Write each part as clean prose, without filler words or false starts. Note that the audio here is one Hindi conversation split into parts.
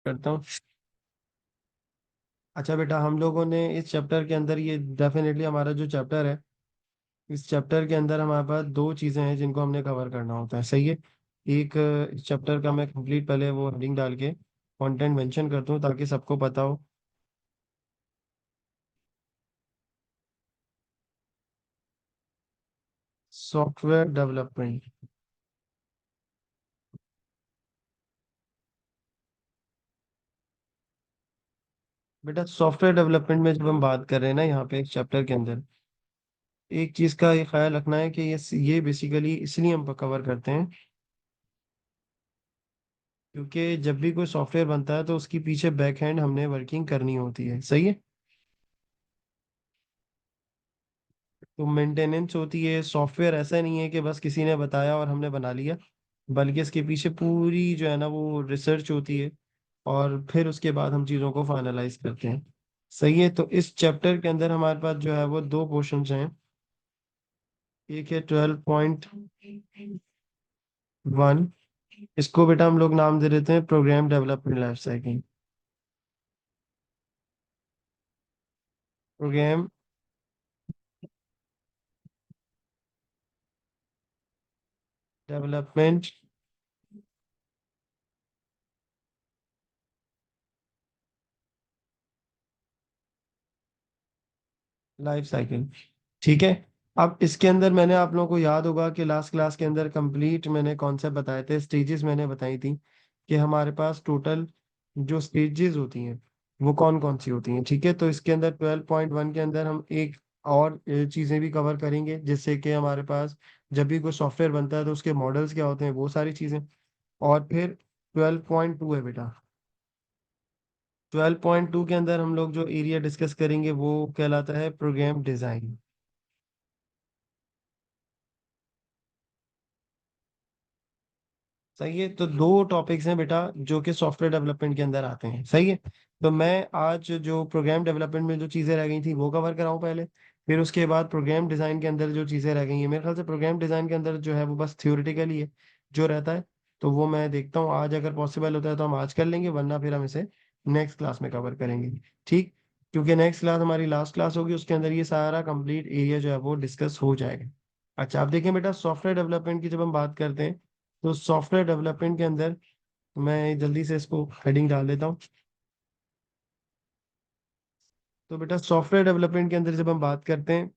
करता हूँ। अच्छा बेटा, हम लोगों ने इस चैप्टर के अंदर, ये डेफिनेटली हमारा जो चैप्टर है, इस चैप्टर के अंदर हमारे पास दो चीजें हैं जिनको हमने कवर करना होता है, सही है। एक, इस चैप्टर का मैं कंप्लीट पहले वो हेडिंग डाल के कंटेंट मेंशन करता हूँ ताकि सबको पता हो। Software development. बेटा, सॉफ्टवेयर डेवलपमेंट में जब हम बात कर रहे हैं ना यहाँ पे इस चैप्टर के अंदर, एक चीज का ये ख्याल रखना है कि ये बेसिकली इसलिए हम कवर करते हैं क्योंकि जब भी कोई सॉफ्टवेयर बनता है तो उसकी पीछे बैक हैंड हमने वर्किंग करनी होती है, सही है। तो मेंटेनेंस होती है, सॉफ्टवेयर ऐसा नहीं है कि बस किसी ने बताया और हमने बना लिया, बल्कि इसके पीछे पूरी जो है ना वो रिसर्च होती है, और फिर उसके बाद हम चीज़ों को फाइनलाइज करते हैं, सही है। तो इस चैप्टर के अंदर हमारे पास जो है वो दो पोर्शंस हैं। एक है 12.1, इसको बेटा हम लोग नाम दे देते हैं program development life cycle. Program development life cycle, ठीक है। अब इसके अंदर मैंने, आप लोगों को याद होगा कि लास्ट क्लास के अंदर कंप्लीट मैंने कॉन्सेप्ट बताए थे, स्टेजेस मैंने बताई थी कि हमारे पास टोटल जो स्टेजेस होती हैं वो कौन कौन सी होती हैं, ठीक है। तो इसके अंदर 12.1 के अंदर हम एक और चीज़ें भी कवर करेंगे, जिससे कि हमारे पास जब भी कोई सॉफ्टवेयर बनता है तो उसके मॉडल्स क्या होते हैं, वो सारी चीज़ें। और फिर 12.2 है बेटा, 12.2 के अंदर हम लोग जो एरिया डिस्कस करेंगे वो कहलाता है प्रोग्राम डिजाइन। सही है, तो दो टॉपिक्स हैं बेटा जो कि सॉफ्टवेयर डेवलपमेंट के अंदर आते हैं, सही है। तो मैं आज जो प्रोग्राम डेवलपमेंट में जो चीज़ें रह गई थी वो कवर कराऊं पहले, फिर उसके बाद प्रोग्राम डिज़ाइन के अंदर जो चीज़ें रह गई हैं, मेरे ख्याल से प्रोग्राम डिज़ाइन के अंदर जो है वो बस थ्योरेटिकली है जो रहता है। तो वो मैं देखता हूँ आज अगर पॉसिबल होता है तो हम आज कर लेंगे, वरना फिर हम इसे नेक्स्ट क्लास में कवर करेंगे, ठीक। क्योंकि नेक्स्ट क्लास हमारी लास्ट क्लास होगी, उसके अंदर ये सारा कंप्लीट एरिया जो है वो डिस्कस हो जाएगा। अच्छा, आप देखें बेटा, सॉफ्टवेयर डेवलपमेंट की जब हम बात करते हैं तो सॉफ्टवेयर डेवलपमेंट के अंदर मैं जल्दी से इसको हेडिंग डाल देता हूँ। तो बेटा, सॉफ्टवेयर डेवलपमेंट के अंदर जब हम बात करते हैं,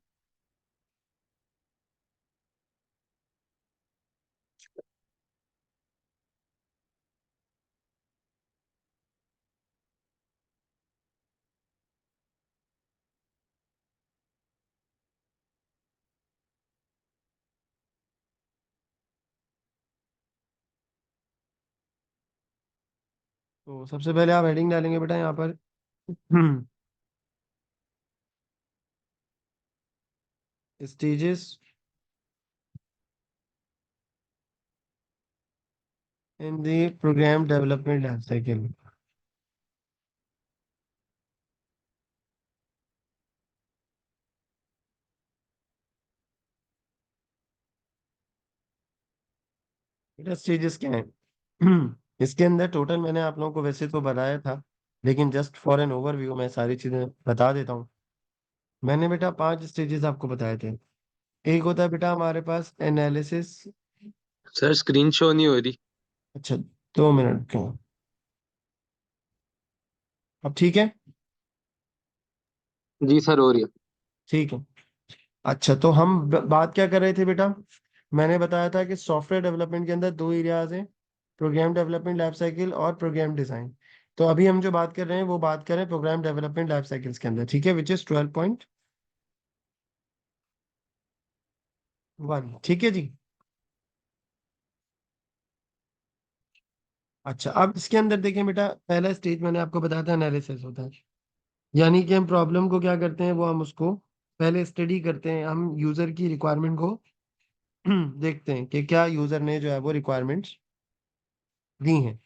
तो सबसे पहले आप हेडिंग डालेंगे बेटा यहाँ पर stages in the program development life cycle. बेटा, स्टेजेस क्या है इसके अंदर टोटल मैंने आप लोगों को वैसे तो बताया था, लेकिन जस्ट फॉर एन ओवरव्यू मैं सारी चीजें बता देता हूँ। मैंने बेटा 5 स्टेजेस आपको बताए थे। एक होता है बेटा हमारे पास एनालिसिस। सर स्क्रीन शो नहीं हो रही। अच्छा, 2 मिनट क्यों, अब ठीक है। जी सर हो रही है। ठीक है। अच्छा, तो हम बात क्या कर रहे थे बेटा, मैंने बताया था कि सॉफ्टवेयर डेवलपमेंट के अंदर दो एरियाज हैं, प्रोग्राम डेवलपमेंट लाइफ साइकिल और प्रोग्राम डिजाइन। तो अभी हम जो बात कर रहे हैं वो बात कर रहे हैं प्रोग्राम डेवलपमेंट लाइफ साइकिल्स के अंदर, ठीक है, विच इज 12.1, ठीक है जी। अच्छा, अब इसके अंदर देखें बेटा, पहला स्टेज मैंने आपको बताया था एनालिसिस होता है, यानी कि हम प्रॉब्लम को क्या करते हैं, वो हम उसको पहले स्टडी करते हैं, हम यूजर की रिक्वायरमेंट को देखते हैं कि क्या यूजर ने जो है वो रिक्वायरमेंट्स दी हैं,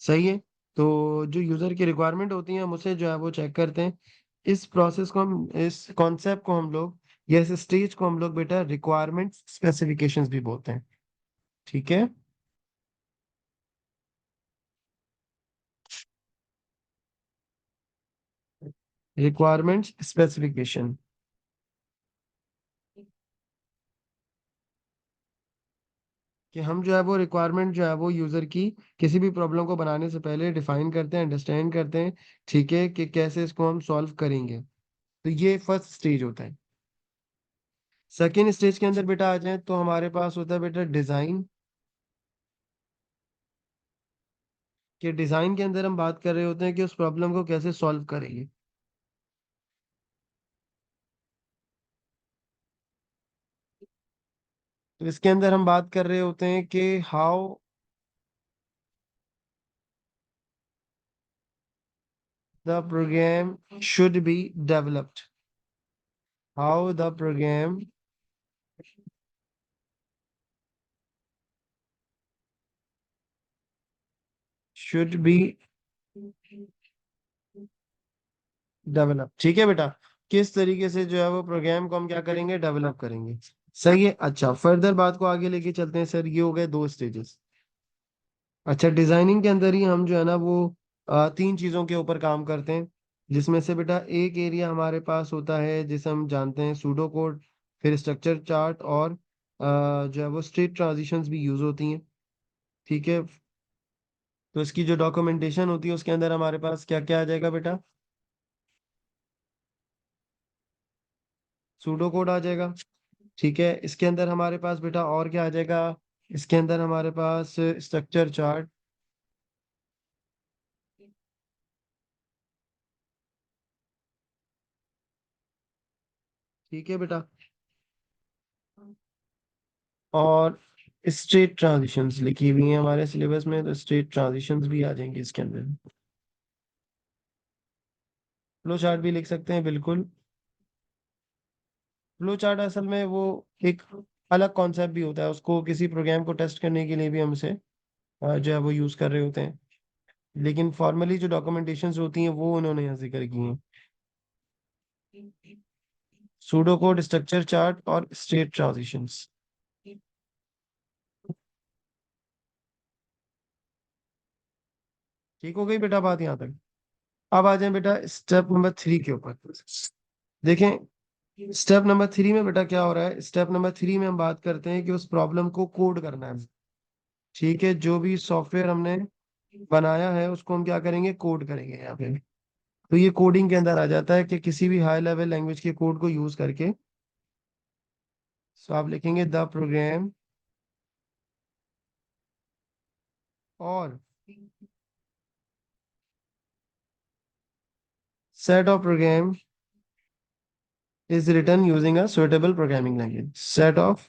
सही है। तो जो यूजर की रिक्वायरमेंट होती है हम उसे जो है वो चेक करते हैं। इस प्रोसेस को हम, इस कॉन्सेप्ट को हम लोग, या इस स्टेज को हम लोग बेटा रिक्वायरमेंट स्पेसिफिकेशंस भी बोलते हैं, ठीक है। रिक्वायरमेंट्स स्पेसिफिकेशन, कि हम जो है वो रिक्वायरमेंट जो है वो यूजर की किसी भी प्रॉब्लम को बनाने से पहले डिफाइन करते हैं, अंडरस्टैंड करते हैं, ठीक है, कि कैसे इसको हम सॉल्व करेंगे। तो ये फर्स्ट स्टेज होता है। सेकेंड स्टेज के अंदर बेटा आ जाए तो हमारे पास होता है बेटा डिजाइन, कि डिजाइन के अंदर हम बात कर रहे होते हैं कि उस प्रॉब्लम को कैसे सॉल्व करेंगे। तो इसके अंदर हम बात कर रहे होते हैं कि how the programme should be developed, how the programme should be develop, ठीक है बेटा, किस तरीके से जो है वो प्रोग्राम को हम क्या करेंगे, डेवलप करेंगे। सही है। अच्छा, फर्दर बात को आगे लेके चलते हैं सर, ये हो गए दो स्टेजेस। अच्छा, डिजाइनिंग के अंदर ही हम जो है ना वो तीन चीजों के ऊपर काम करते हैं, जिसमें से बेटा एक एरिया हमारे पास होता है जिसे हम जानते हैं सूडो कोड, फिर स्ट्रक्चर चार्ट, और जो है वो स्टेट ट्रांजिशंस भी यूज होती हैं, ठीक है। तो इसकी जो डॉक्यूमेंटेशन होती है उसके अंदर हमारे पास क्या क्या आ जाएगा बेटा, सूडो कोड आ जाएगा, ठीक है। इसके अंदर हमारे पास बेटा और क्या आ जाएगा, इसके अंदर हमारे पास स्ट्रक्चर चार्ट, ठीक है बेटा, और स्टेट ट्रांजिशंस लिखी हुई हैं हमारे सिलेबस में, तो स्टेट ट्रांजिशंस भी आ जाएंगे इसके अंदर। फ्लो चार्ट भी लिख सकते हैं, बिल्कुल। फ्लो चार्ट असल में वो एक अलग कॉन्सेप्ट भी होता है, उसको किसी प्रोग्राम को टेस्ट करने के लिए भी हम उसे जो है वो यूज कर रहे होते हैं, लेकिन फॉर्मली जो डॉक्यूमेंटेशंस होती हैं वो उन्होंने यहाँ जिक्र की हैं, सूडो कोड, स्ट्रक्चर चार्ट और स्टेट ट्रांजिशंस। ठीक हो गई बेटा बात यहाँ तक। अब आ जाए बेटा स्टेप नंबर 3 के ऊपर। देखें, स्टेप नंबर 3 में बेटा क्या हो रहा है, स्टेप नंबर 3 में हम बात करते हैं कि उस प्रॉब्लम को कोड करना है, ठीक है। जो भी सॉफ्टवेयर हमने बनाया है उसको हम क्या करेंगे, कोड करेंगे यहाँ पे। तो ये कोडिंग के अंदर आ जाता है कि किसी भी हाई लेवल लैंग्वेज के कोड को यूज करके, सो आप लिखेंगे द प्रोग्राम और set of program is written using a suitable programming language. Set of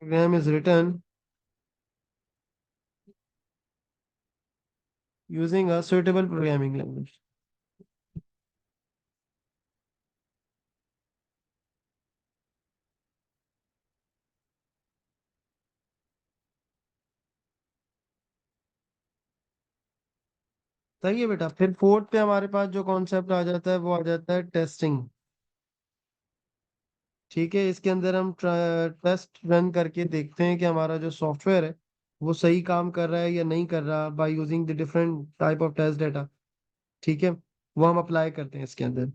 program is written using a suitable programming language. सही है बेटा। फिर फोर्थ पे हमारे पास जो कॉन्सेप्ट आ जाता है वो आ जाता है टेस्टिंग, ठीक है। इसके अंदर हम टेस्ट रन करके देखते हैं कि हमारा जो सॉफ्टवेयर है वो सही काम कर रहा है या नहीं कर रहा, by using the different type of test data, ठीक है। वो हम अप्लाई करते हैं इसके अंदर।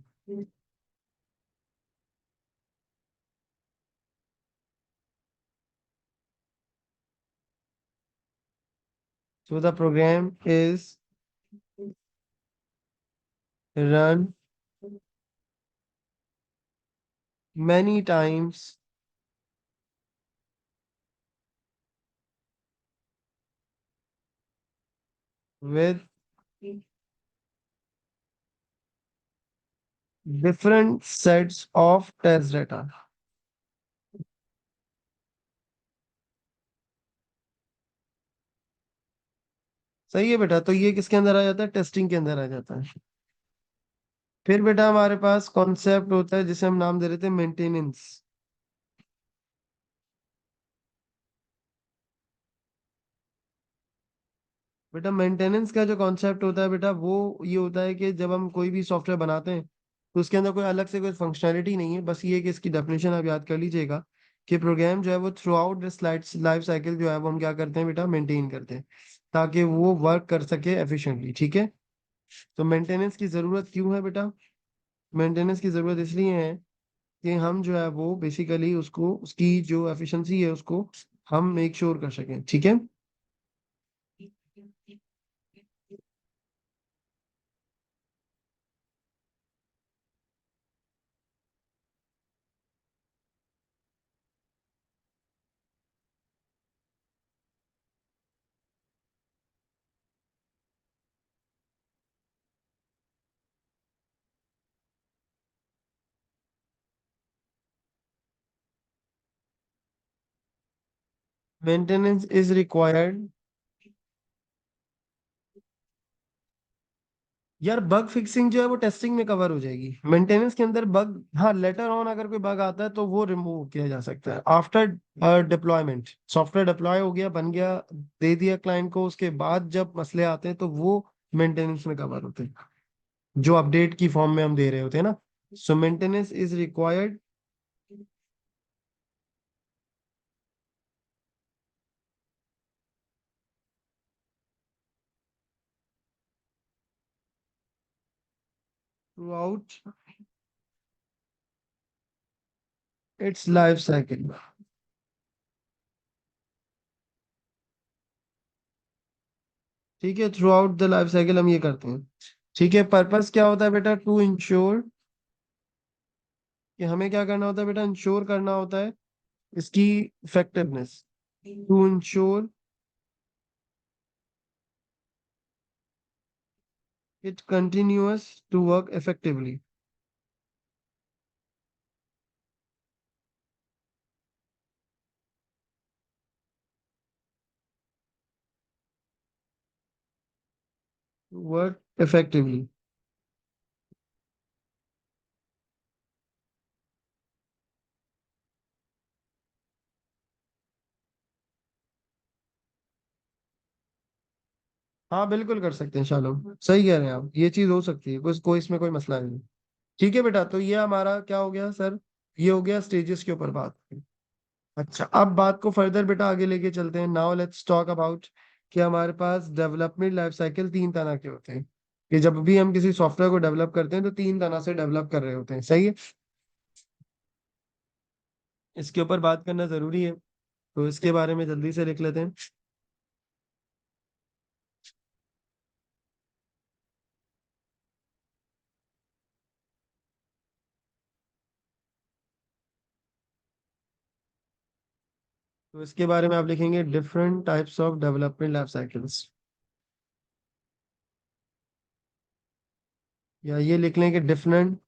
So the program is run many times with different sets of test data। सही है बेटा, तो ये किसके अंदर आ जाता है, टेस्टिंग के अंदर आ जाता है। फिर बेटा हमारे पास कॉन्सेप्ट होता है जिसे हम नाम दे रहे थे मेंटेनेंस। बेटा मेंटेनेंस का जो कॉन्सेप्ट होता है बेटा वो ये होता है कि जब हम कोई भी सॉफ्टवेयर बनाते हैं तो उसके अंदर कोई अलग से कोई फंक्शनैलिटी नहीं है, बस ये है कि इसकी डेफिनेशन आप याद कर लीजिएगा कि प्रोग्राम जो है वो through out this life cycle जो है वो हम क्या करते हैं बेटा, मेंटेन करते हैं ताकि वो वर्क कर सके एफिशिएंटली। ठीक है, तो मेंटेनेंस की जरूरत क्यों है बेटा? मेंटेनेंस की जरूरत इसलिए है कि हम जो है वो बेसिकली उसको, उसकी जो एफिशिएंसी है उसको हम मेक श्योर कर सकें। ठीक है, मेंटेनेंस इज रिक्वायर्ड। यार बग फिक्सिंग जो है वो टेस्टिंग में कवर हो जाएगी। मेंटेनेंस के अंदर बग, हाँ लेटर ऑन अगर कोई बग आता है तो वो रिमूव किया जा सकता है आफ्टर डिप्लॉयमेंट। सॉफ्टवेयर डिप्लॉय हो गया, बन गया, दे दिया क्लाइंट को, उसके बाद जब मसले आते हैं तो वो मेंटेनेंस में कवर होते हैं, जो अपडेट की फॉर्म में हम दे रहे होते हैं ना। So maintenance is required throughout its life cycle. ठीक है, throughout the life cycle हम ये करते हैं। ठीक है, पर्पस क्या होता है बेटा? टू इंश्योर, कि हमें क्या करना होता है बेटा? इंश्योर करना होता है इसकी effectiveness. To ensure it continuous to work effectively. Work effectively. हाँ बिल्कुल कर सकते हैं शालोम, सही कह रहे हैं आप, ये चीज हो सकती है, कोई इसमें कोई मसला नहीं। ठीक है बेटा, तो ये हमारा क्या हो गया सर? ये हो गया स्टेजेस के ऊपर बात। अच्छा, अब बात को फर्दर बेटा आगे लेके चलते हैं। नाउ लेट्स टॉक अबाउट कि हमारे पास डेवलपमेंट लाइफ साइकिल तीन तरह के होते हैं, कि जब भी हम किसी सॉफ्टवेयर को डेवलप करते हैं तो तीन तरह से डेवलप कर रहे होते हैं। सही है, इसके ऊपर बात करना जरूरी है, तो इसके बारे में जल्दी से लिख लेते हैं। तो इसके बारे में आप लिखेंगे different types of development life cycles, या ये लिख लें कि डिफरेंट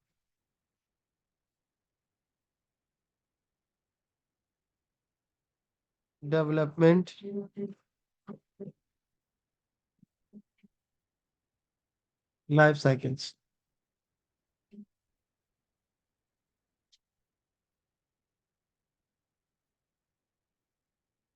डेवलपमेंट लाइफ साइकिल्स।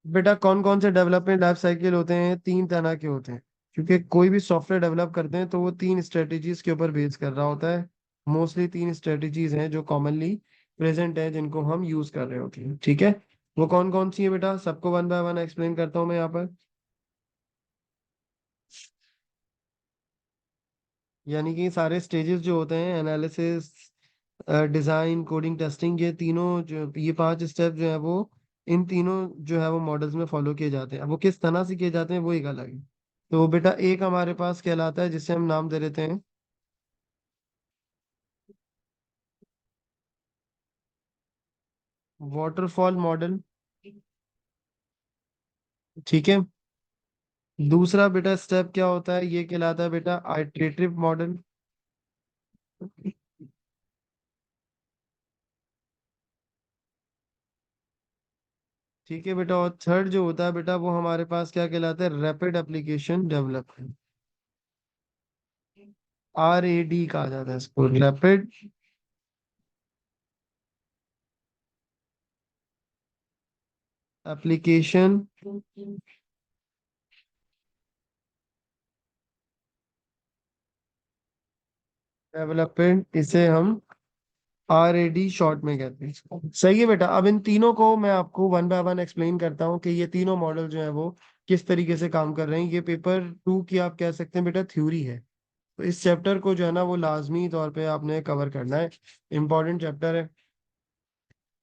बेटा कौन कौन से डेवलपमेंट लाइफ साइकिल होते हैं? तीन तरह के होते हैं, क्योंकि कोई भी सॉफ्टवेयर डेवलप करते हैं तो वो तीन स्ट्रेटेजीज के ऊपर बेस कर रहा होता है। मोस्टली तीन स्ट्रेटेजीज हैं जो कॉमनली प्रेजेंट है, जिनको हम यूज कर रहे होते हैं। ठीक है, वो कौन कौन सी है बेटा? सबको वन बाय वन एक्सप्लेन करता हूँ मैं यहाँ पर। यानी कि सारे स्टेजेस जो होते हैं, एनालिसिस, डिजाइन, कोडिंग, टेस्टिंग, ये तीनों जो, ये पांच स्टेप जो है वो, इन तीनों जो है वो मॉडल्स में फॉलो किए जाते हैं। अब वो किस तरह से किए जाते हैं वो एक अलग है। तो बेटा एक हमारे पास कहलाता है जिसे हम नाम दे देते हैं वाटरफॉल मॉडल। ठीक है, दूसरा बेटा स्टेप क्या होता है? ये कहलाता है बेटा आइटरेटिव मॉडल। ठीक है बेटा, और थर्ड जो होता है बेटा वो हमारे पास क्या कहलाता है? Rapid application development. RAD कहा जाता है इसको, रैपिड एप्लीकेशन डेवलपमेंट, इसे हम RAD शॉर्ट में कहते हैं। सही है बेटा। अब इन तीनों को मैं आपको वन बाय वन एक्सप्लेन करता हूँ कि ये तीनों मॉडल जो है वो किस तरीके से काम कर रहे हैं। ये पेपर 2 की आप कह सकते हैं बेटा थ्योरी है। तो इस चैप्टर को जो है ना वो लाजमी तौर पे आपने कवर करना है। इम्पोर्टेंट चैप्टर है।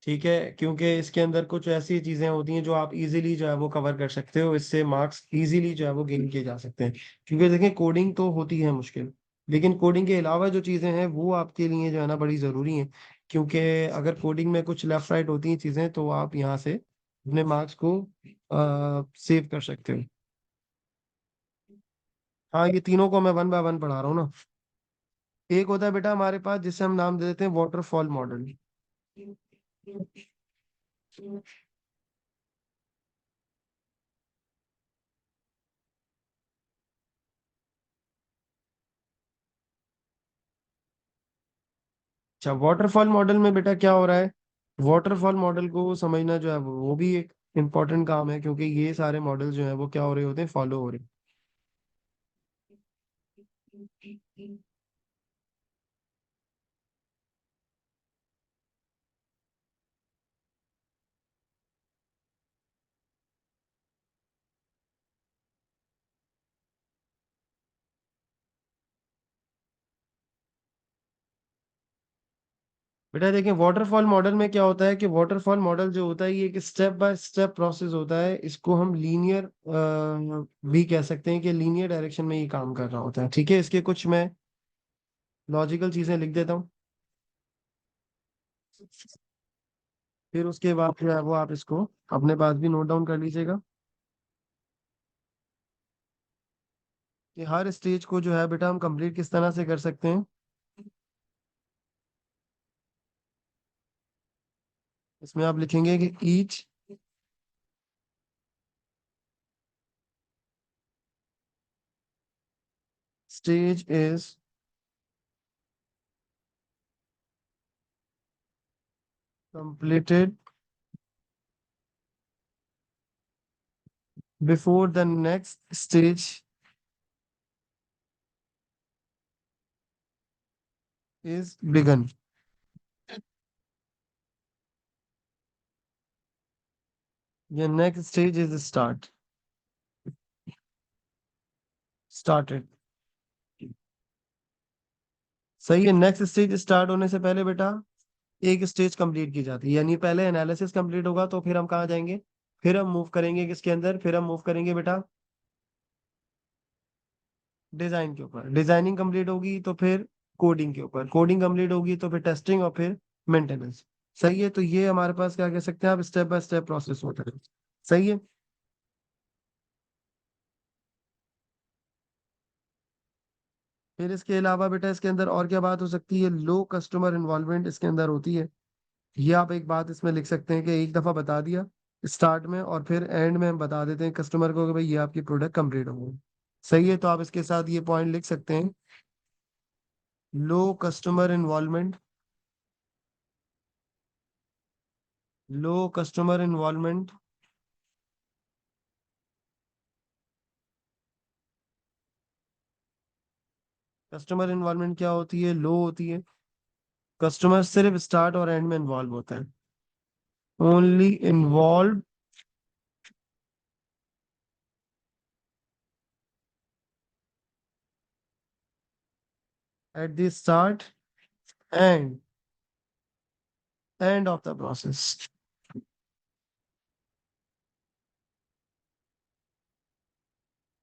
ठीक है, क्योंकि इसके अंदर कुछ ऐसी चीजें होती हैं जो आप इजीली जो है वो कवर कर सकते हो, इससे मार्क्स इजीली जो है वो गेन किए जा सकते हैं। क्योंकि देखें कोडिंग तो होती है मुश्किल, लेकिन कोडिंग के अलावा जो चीजें हैं वो आपके लिए जो है ना बड़ी जरूरी हैं। क्योंकि अगर कोडिंग में कुछ लेफ्ट राइट होती हैं चीजें तो आप यहाँ से अपने मार्क्स को सेव कर सकते हो। हाँ, ये तीनों को मैं वन बाय वन पढ़ा रहा हूँ ना। एक होता है बेटा हमारे पास जिसे हम नाम दे देते हैं वाटरफॉल मॉडल। अच्छा, वाटरफॉल मॉडल में बेटा क्या हो रहा है? वाटरफॉल मॉडल को समझना जो है वो भी एक इम्पोर्टेंट काम है, क्योंकि ये सारे मॉडल जो है वो क्या हो रहे होते हैं, फॉलो हो रहे हैं। बेटा देखिए, वाटरफॉल मॉडल में क्या होता है कि वाटरफॉल मॉडल जो होता है ये एक स्टेप बाय स्टेप प्रोसेस होता है। इसको हम लीनियर भी कह सकते हैं कि लीनियर डायरेक्शन में ये काम कर रहा होता है। ठीक है, इसके कुछ मैं लॉजिकल चीजें लिख देता हूँ, फिर उसके बाद जो है वो आप इसको अपने पास भी नोट डाउन कर लीजिएगा कि हर स्टेज को जो है बेटा हम कंप्लीट किस तरह से कर सकते हैं। इसमें आप लिखेंगे कि each stage is completed before the next stage is begun. The next stage is started. सही है। नेक्स्ट स्टेज स्टार्ट होने से पहले बेटा एक स्टेज कंप्लीट की जाती है, यानी पहले एनालिसिस कंप्लीट होगा तो फिर हम कहाँ जाएंगे, फिर हम मूव करेंगे किसके अंदर, फिर हम मूव करेंगे बेटा डिजाइन के ऊपर। डिजाइनिंग कंप्लीट होगी तो फिर कोडिंग के ऊपर, कोडिंग कंप्लीट होगी तो फिर टेस्टिंग और फिर मेंटेनेंस। सही है, तो ये हमारे पास क्या कह सकते हैं आप, स्टेप बाय स्टेप प्रोसेस होता है। सही है। फिर इसके अलावा बेटा इसके अंदर और क्या बात हो सकती है, लो कस्टमर इन्वॉल्वमेंट इसके अंदर होती है। ये आप एक बात इसमें लिख सकते हैं कि एक दफा बता दिया स्टार्ट में और फिर एंड में हम बता देते हैं कस्टमर को कि भाई ये आपकी प्रोडक्ट कंप्लीट हो गई। सही है, तो आप इसके साथ ये पॉइंट लिख सकते हैं, लो कस्टमर इन्वॉल्वमेंट, लो कस्टमर इन्वॉल्वमेंट कस्टमर इन्वॉल्वमेंट क्या होती है, लो होती है। कस्टमर सिर्फ स्टार्ट और एंड में इन्वॉल्व होता है, only involve at the start and end of the process.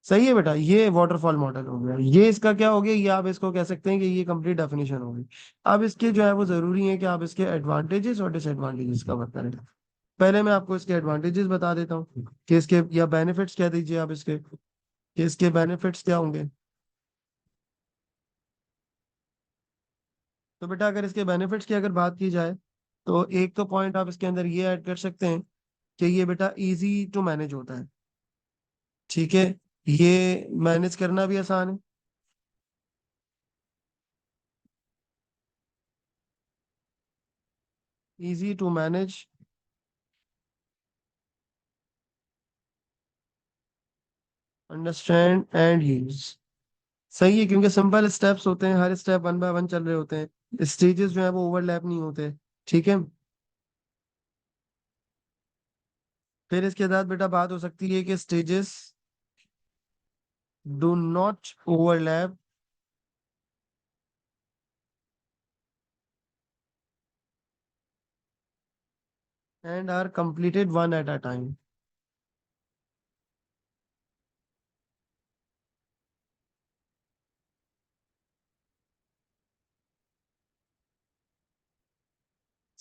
सही है बेटा, ये वाटरफॉल मॉडल हो गया, ये इसका क्या हो गया, ये आप इसको कह सकते हैं कि ये कंप्लीट डेफिनेशन हो गई। अब इसके जो है वो जरूरी है कि आप इसके एडवांटेजेस और डिसएडवांटेजेस कवर करें। पहले मैं आपको इसके एडवांटेजेस बता देता हूँ कि इसके, या बेनिफिट्स कह दीजिए आप इसके, कि इसके बेनिफिट्स क्या होंगे। तो बेटा अगर इसके बेनिफिट्स की अगर बात की जाए तो एक तो पॉइंट आप इसके अंदर ये ऐड कर सकते हैं कि ये बेटा इजी टू मैनेज होता है। ठीक है, ये मैनेज करना भी आसान है। Easy to manage, understand and use. सही है, क्योंकि सिंपल स्टेप्स होते हैं, हर स्टेप वन बाय वन चल रहे होते हैं। स्टेजेस जो है वो ओवरलैप नहीं होते। ठीक है। फिर इसके बाद बेटा बात हो सकती है कि stages do not overlap and are completed one at a time.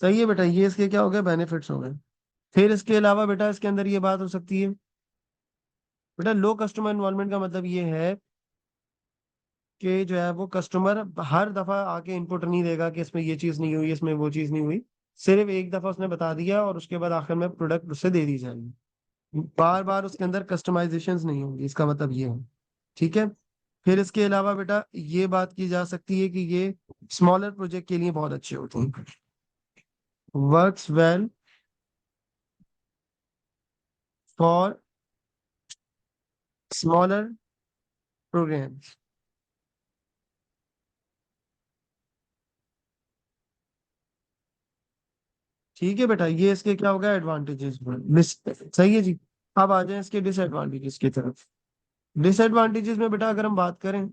सही है बेटा, ये इसके क्या हो गए, बेनिफिट्स हो गए। फिर इसके अलावा बेटा इसके अंदर ये बात हो सकती है, बेटा लो कस्टमर इन्वॉल्वमेंट का मतलब ये है कि जो है वो कस्टमर हर दफा आके इनपुट नहीं देगा कि इसमें ये चीज नहीं हुई, इसमें वो चीज नहीं हुई। सिर्फ एक दफा उसने बता दिया और उसके बाद आखिर में प्रोडक्ट उससे दे दी जाएगी। बार बार उसके अंदर कस्टमाइजेशंस नहीं होंगी, इसका मतलब ये है। ठीक है। फिर इसके अलावा बेटा ये बात की जा सकती है कि ये स्मॉलर प्रोजेक्ट के लिए बहुत अच्छे होते हैं। Works well for smaller programs. ठीक है बेटा, ये इसके क्या हो गया, एडवांटेजेस। सही है जी। अब आ जाए इसके डिसएडवांटेजेस की तरफ। डिसएडवांटेजेस में बेटा अगर हम बात करें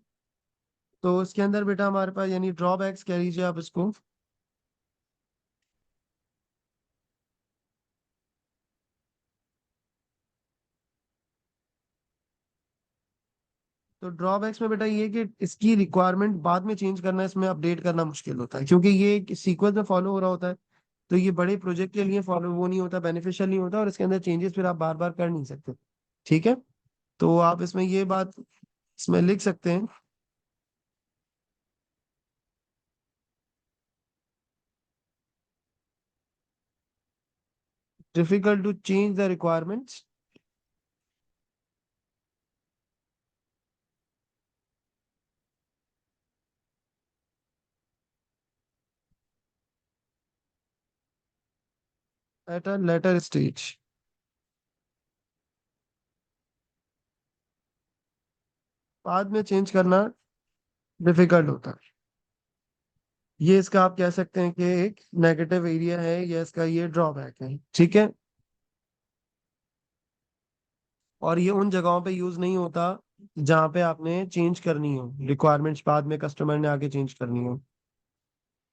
तो इसके अंदर बेटा हमारे पास यानी ड्रॉबैक्स कह लीजिए आप इसको। तो ड्रॉबैक्स में बेटा ये है कि इसकी रिक्वायरमेंट बाद में चेंज करना, इसमें अपडेट करना मुश्किल होता है, क्योंकि ये एक सीक्वेंस में फॉलो हो रहा होता है। तो ये बड़े प्रोजेक्ट के लिए फॉलो वो नहीं होता, बेनिफिशियल नहीं होता, और इसके अंदर चेंजेस फिर आप बार बार कर नहीं सकते। ठीक है। तो आप इसमें ये बात इसमें लिख सकते हैं, difficult to change the requirements at a later stage. बाद में चेंज करना डिफिकल्ट होता है। ये इसका आप कह सकते हैं कि एक नेगेटिव एरिया है, या इसका ये ड्रॉबैक है। ठीक है। और ये उन जगहों पे यूज नहीं होता जहां पे आपने चेंज करनी हो रिक्वायरमेंट्स, बाद में कस्टमर ने आके चेंज करनी हो।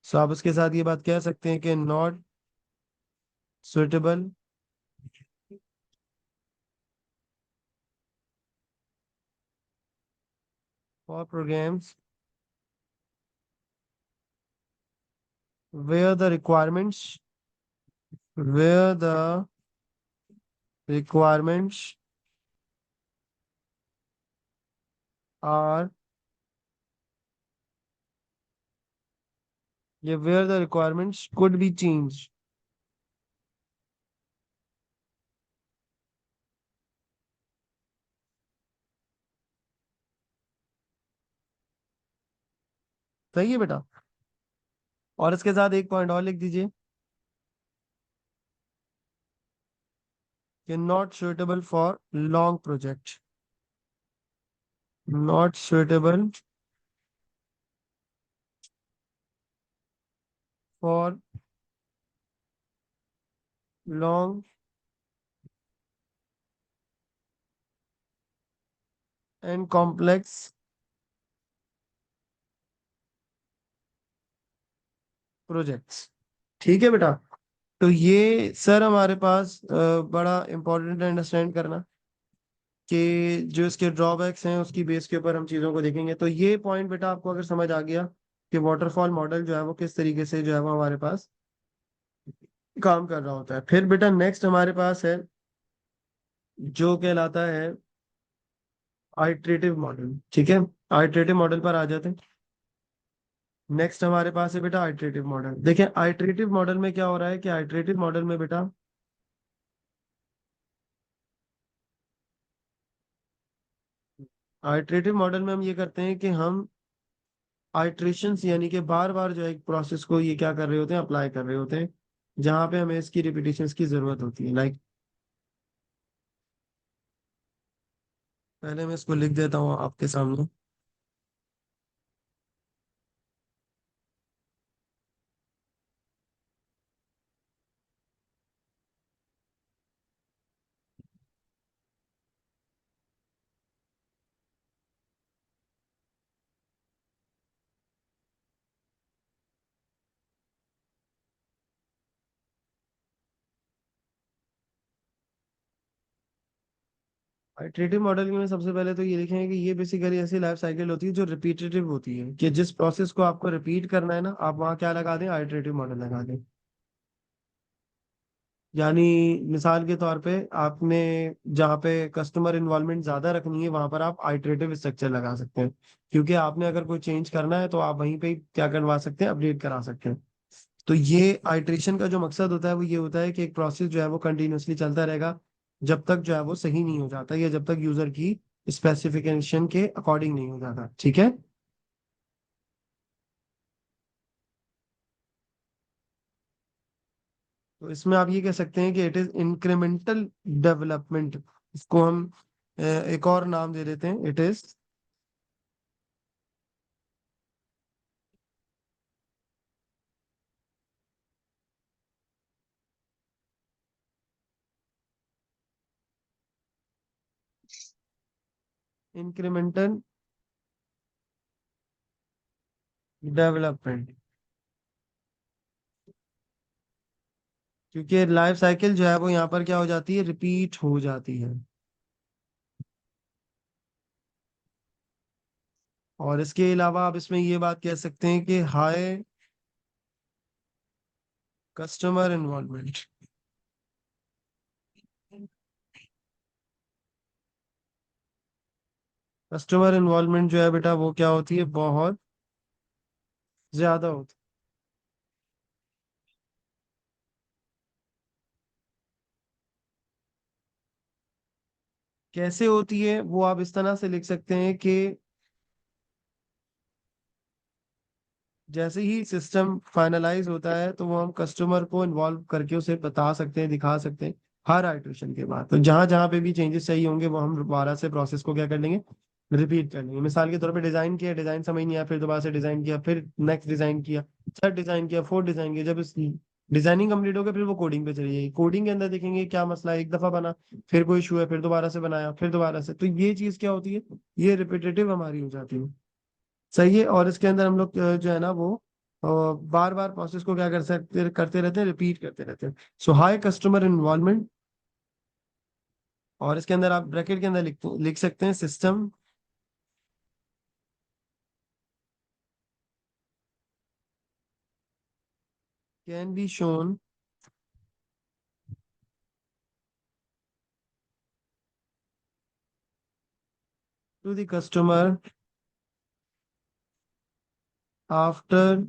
सो आप उसके साथ ये बात कह सकते हैं कि not suitable for programs where the requirements where the requirements are ये where the requirements could be changed। सही है बेटा। और इसके साथ एक पॉइंट और लिख दीजिए कि not suitable for long project. Not suitable for long and complex projects. ठीक है बेटा। तो ये सर हमारे पास बड़ा इंपॉर्टेंट है अंडरस्टैंड करना कि जो इसके ड्रॉबैक्स हैं उसकी बेस के ऊपर हम चीज़ों को देखेंगे। तो ये पॉइंट बेटा आपको अगर समझ आ गया कि वाटरफॉल मॉडल जो है वो किस तरीके से जो है वो हमारे पास काम कर रहा होता है। फिर बेटा नेक्स्ट हमारे पास है जो कहलाता है आइटरेटिव मॉडल। ठीक है। आइटरेटिव मॉडल पर आ जाते हैं। नेक्स्ट हमारे पास है बेटा आइटरेटिव मॉडल। देखिए आइटरेटिव मॉडल में क्या हो रहा है कि आइटरेटिव मॉडल में बेटा आइटरेटिव मॉडल में हम ये करते हैं कि हम आइट्रेशंस यानी कि बार बार जो है एक प्रोसेस को ये क्या कर रहे होते हैं, अप्लाई कर रहे होते हैं, जहां पे हमें इसकी रिपीटेशंस की जरूरत होती है। लाइक पहले मैं इसको लिख देता हूँ आपके सामने। आइटरेटिव मॉडल में सबसे पहले तो ये देखेंगे कि ये बेसिकली ऐसी लाइफ साइकिल होती है जो रिपीटेटिव होती है, कि जिस प्रोसेस को आपको रिपीट करना है ना, आप वहाँ क्या लगा दें, आइटरेटिव मॉडल लगा दें। यानी मिसाल के तौर पे आपने जहाँ पे कस्टमर इन्वॉल्वमेंट ज्यादा रखनी है वहां पर आप आइटरेटिव स्ट्रक्चर लगा सकते हैं, क्योंकि आपने अगर कोई चेंज करना है तो आप वहीं पे ही क्या करवा सकते हैं, अपडेट करा सकते हैं। तो ये आइटरेशन का जो मकसद होता है वो ये होता है कि एक प्रोसेस जो है वो कंटिन्यूअसली चलता रहेगा जब तक जो है वो सही नहीं हो जाता, या जब तक यूजर की स्पेसिफिकेशन के अकॉर्डिंग नहीं हो जाता। ठीक है। तो इसमें आप ये कह सकते हैं कि इट इज इंक्रीमेंटल डेवलपमेंट। इसको हम एक और नाम दे देते हैं, इट इज इंक्रीमेंटल डेवलपमेंट। क्योंकि लाइफ साइकिल जो है वो यहाँ पर क्या हो जाती है, रिपीट हो जाती है। और इसके अलावा आप इसमें ये बात कह सकते हैं कि high customer involvement. Customer involvement जो है बेटा वो क्या होती है, बहुत ज्यादा होती है। कैसे होती है वो आप इस तरह से लिख सकते हैं कि जैसे ही सिस्टम फाइनलाइज होता है तो वो हम कस्टमर को इन्वॉल्व करके उसे बता सकते हैं, दिखा सकते हैं हर आइटरेशन के बाद। तो जहां जहां पे भी चेंजेस चाहिए होंगे वो हम दोबारा से प्रोसेस को क्या कर लेंगे, रिपीट कर लेंगे। मिसाल के तौर पे डिजाइन किया, डिजाइन समझ नहीं आया, फिर दोबारा से डिजाइन किया, फिर नेक्स्ट डिजाइन किया, थर्ड डिजाइन किया, फोर्थ डिजाइन किया। जब इस डिजाइनिंग कंप्लीट हो गया फिर वो कोडिंग पे चली जाएगी। कोडिंग के अंदर देखेंगे क्या मसला है, एक दफा बना, फिर कोई इशू है, फिर दोबारा से बनाया, फिर दोबारा से। तो ये चीज क्या होती है, ये रिपीटेटिव हमारी हो जाती है। सही है। और इसके अंदर हम लोग जो है ना वो बार बार प्रोसेस को क्या कर सकते, करते रहते हैं, रिपीट करते रहते हैं। सो हाई कस्टमर इन्वॉल्वमेंट। और इसके अंदर आप ब्रैकेट के अंदर लिख सकते हैं system can be shown to the customer after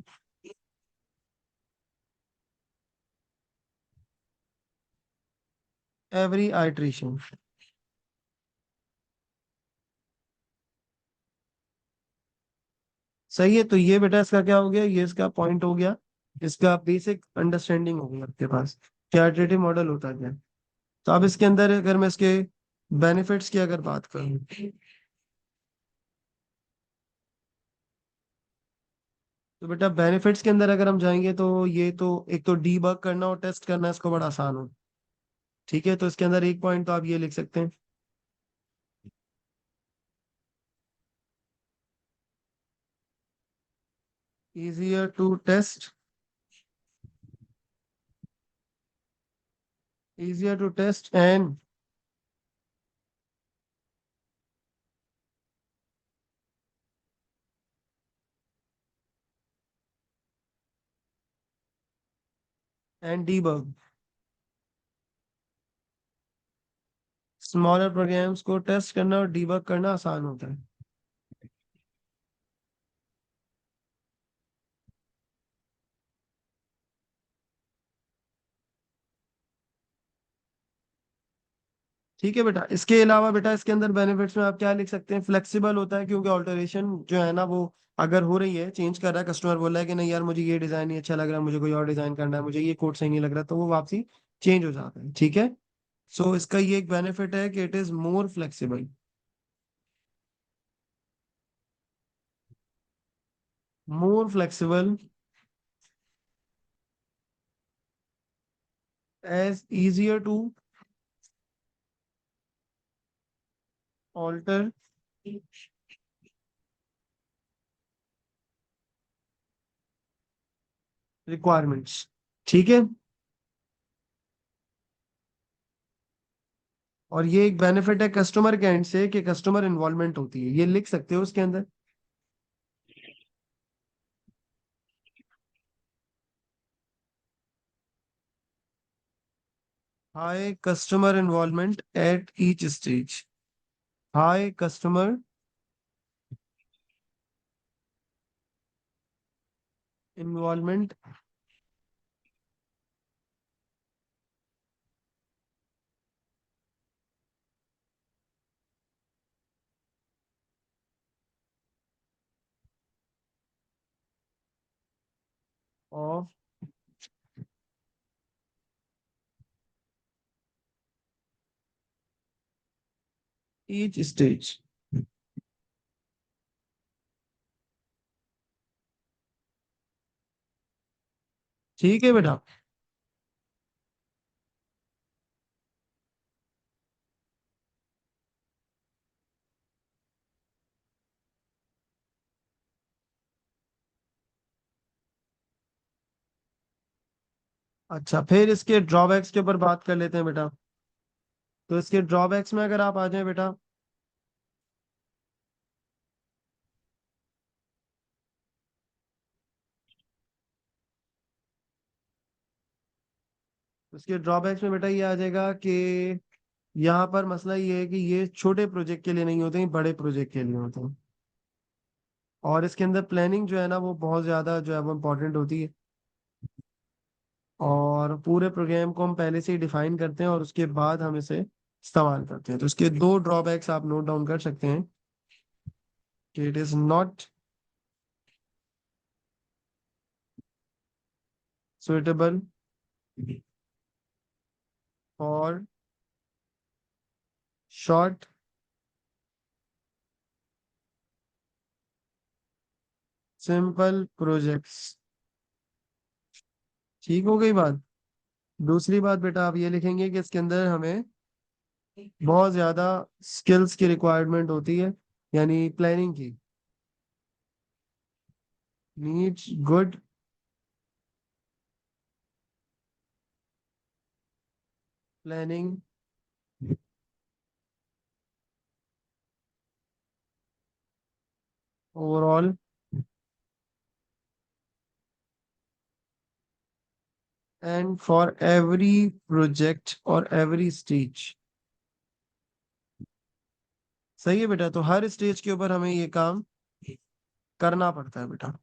every iteration. सही है। तो ये बेटा इसका क्या हो गया, ये इसका पॉइंट हो गया, इसका बेसिक अंडरस्टैंडिंग हो गया आपके पास क्या इटरेटिव मॉडल होता क्या है। तो अब इसके अंदर अगर मैं इसके बेनिफिट्स की अगर बात करूं, तो बेटा बेनिफिट्स के अंदर अगर हम जाएंगे तो ये तो एक तो डीबग करना और टेस्ट करना इसको बड़ा आसान हो। ठीक है। तो इसके अंदर एक पॉइंट तो आप ये लिख सकते हैं, easier to test, easier to test and debug। Smaller programs को टेस्ट करना और डीबग करना आसान होता है। ठीक है बेटा। इसके अलावा बेटा इसके अंदर बेनिफिट्स में आप क्या लिख सकते हैं, फ्लेक्सिबल होता है, क्योंकि ऑल्टरेशन जो है ना वो अगर हो रही है, चेंज कर रहा है, कस्टमर बोल रहा है कि नहीं यार मुझे ये डिजाइन नहीं अच्छा लग रहा, मुझे कोई और डिजाइन करना है, मुझे ये कोड सही नहीं लग रहा, तो वो वापसी चेंज हो जाता है। ठीक है। सो इसका ये एक बेनिफिट है कि it is more flexible. More flexible as easier to alter requirements. ठीक है। और ये एक बेनिफिट है कस्टमर के एंड से कि कस्टमर इन्वॉल्वमेंट होती है, ये लिख सकते हो उसके अंदर। High customer involvement at each stage. High customer involvement of each stage. ठीक है बेटा। अच्छा, फिर इसके ड्रॉबैक्स के ऊपर बात कर लेते हैं बेटा। तो इसके ड्रॉबैक्स में अगर आप आ जाएं बेटा, तो इसके ड्रॉबैक्स में बेटा ये आ जाएगा कि यहाँ पर मसला ये है कि ये छोटे प्रोजेक्ट के लिए नहीं होते हैं, बड़े प्रोजेक्ट के लिए होते हैं। और इसके अंदर प्लानिंग जो है ना वो बहुत ज्यादा जो है वो इम्पोर्टेंट होती है। और पूरे प्रोग्राम को हम पहले से ही डिफाइन करते हैं और उसके बाद हम इसे इस्तेमाल करते हैं। तो इसके दो ड्रॉबैक्स आप नोट डाउन कर सकते हैं कि it is not suitable for short simple projects. ठीक हो गई बात। दूसरी बात बेटा आप ये लिखेंगे कि इसके अंदर हमें बहुत ज्यादा स्किल्स की रिक्वायरमेंट होती है, यानी प्लानिंग की। Needs good planning overall and for every project और एवरी स्टेज। सही है बेटा। तो हर स्टेज के ऊपर हमें ये काम करना पड़ता है बेटा।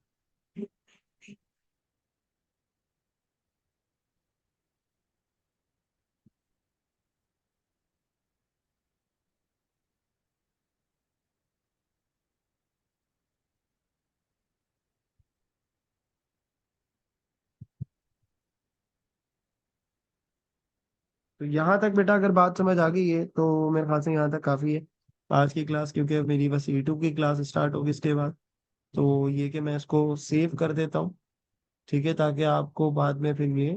तो यहाँ तक बेटा अगर बात समझ आ गई है तो मेरे ख्याल से यहाँ तक काफी है आज की क्लास, क्योंकि अब मेरी बस E2 की क्लास स्टार्ट होगी इसके बाद। तो ये कि मैं इसको सेव कर देता हूँ, ठीक है, ताकि आपको बाद में फिर ये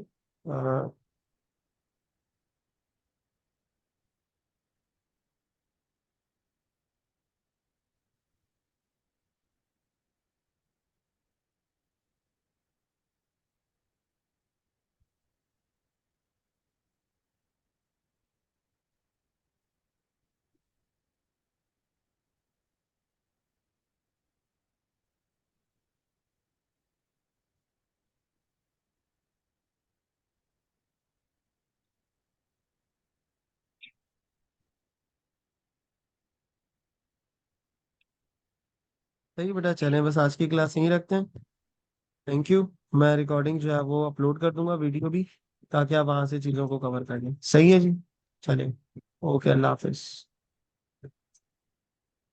सही बेटा। चलें, बस आज की क्लास यहीं रखते हैं। Thank you. मैं रिकॉर्डिंग जो है वो अपलोड कर दूंगा, वीडियो भी, ताकि आप वहां से चीज़ों को कवर कर लें। सही है जी। चलें। ओके, अल्लाह हाफिज।